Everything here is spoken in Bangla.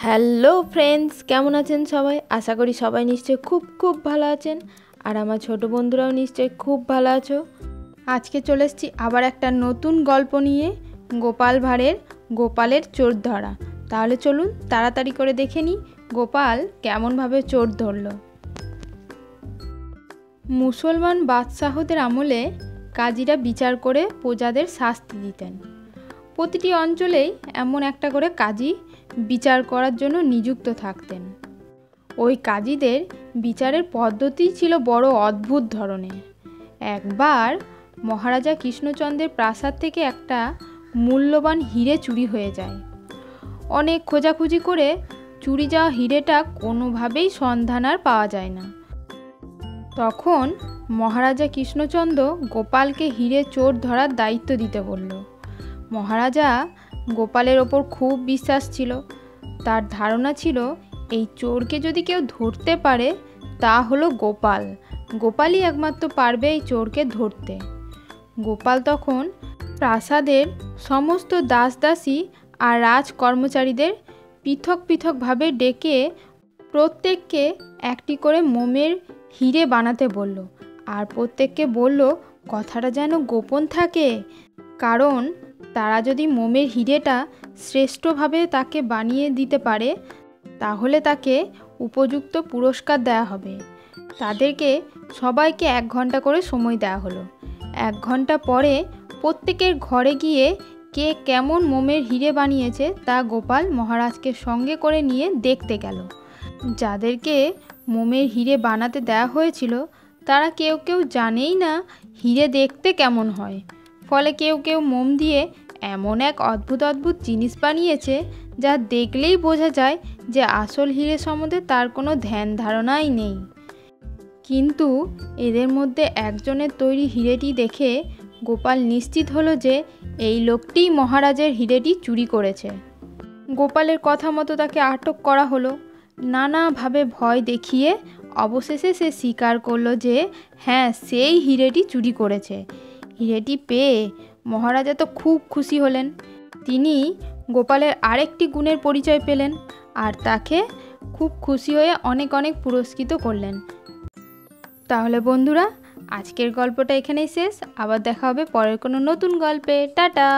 হ্যালো ফ্রেন্ডস, কেমন আছেন সবাই? আশা করি সবাই নিশ্চয়ই খুব ভালো আছেন। আর আমার ছোট বন্ধুরাও নিশ্চয়ই খুব ভালো আছো। আজকে চলে এসেছি আবার একটা নতুন গল্প নিয়ে, গোপাল ভাঁড়ের গোপালের চোর ধরা। তাহলে চলুন তাড়াতাড়ি করে দেখে নিই গোপাল কেমনভাবে চোর ধরল। মুসলমান বাদশাহদের আমলে কাজীরা বিচার করে প্রজাদের শাস্তি দিতেন। প্রতিটি অঞ্চলেই এমন একটা করে কাজী বিচার করার জন্য নিযুক্ত থাকতেন। ওই কাজীদের বিচারের পদ্ধতি ছিল বড় অদ্ভুত ধরনের। একবার মহারাজা কৃষ্ণচন্দ্রের প্রাসাদ থেকে একটা মূল্যবান হিরে চুরি হয়ে যায়। অনেক খোঁজাখুঁজি করে চুরি যাওয়া হিরেটা কোনোভাবেই সন্ধান আর পাওয়া যায় না। তখন মহারাজা কৃষ্ণচন্দ্র গোপালকে হিরে চোর ধরার দায়িত্ব দিতে বলল। মহারাজা গোপালের ওপর খুব বিশ্বাস ছিল। তার ধারণা ছিল এই চোরকে যদি কেউ ধরতে পারে তা হলো গোপাল। গোপালই একমাত্র পারবে এই চোরকে ধরতে। গোপাল তখন প্রাসাদের সমস্ত দাসদাসী আর রাজ কর্মচারীদের পৃথকভাবে ডেকে প্রত্যেককে একটি করে মোমের হিরে বানাতে বলল। আর প্রত্যেককে বলল কথাটা যেন গোপন থাকে, কারণ তারা যদি মোমের হিরেটা শ্রেষ্ঠভাবে তাকে বানিয়ে দিতে পারে তাহলে তাকে উপযুক্ত পুরস্কার দেওয়া হবে। তাদেরকে সবাইকে 1 ঘন্টা করে সময় দেওয়া হলো। 1 ঘন্টা পরে প্রত্যেকের ঘরে গিয়ে কে কেমন মোমের হিরে বানিয়েছে তা গোপাল মহারাজকে সঙ্গে করে নিয়ে দেখতে গেল। যাদেরকে মোমের হিরে বানাতে দেওয়া হয়েছিল তারা কেউ জানেই না হিরে দেখতে কেমন হয়। ফলে কেউ মোম দিয়ে এমন এক অদ্ভুত জিনিস বানিয়েছে যা দেখলেই বোঝা যায় যে আসল হিরে সম্বন্ধে তার কোনো ধ্যান ধারণাই নেই। কিন্তু এদের মধ্যে একজনের তৈরি হিরেটি দেখে গোপাল নিশ্চিত হলো যে এই লোকটিই মহারাজের হিরেটি চুরি করেছে। গোপালের কথা মতো তাকে আটক করা হলো। নানাভাবে ভয় দেখিয়ে অবশেষে সে স্বীকার করলো যে হ্যাঁ, সেই হিরেটি চুরি করেছে। হিরেটি পেয়ে মহারাজা তো খুব খুশি হলেন। তিনি গোপালের আরেকটি গুণের পরিচয় পেলেন আর তাকে খুব খুশি হয়ে অনেক পুরস্কৃত করলেন। তাহলে বন্ধুরা, আজকের গল্পটা এখানেই শেষ। আবার দেখা হবে পরের কোনো নতুন গল্পে। টাটা।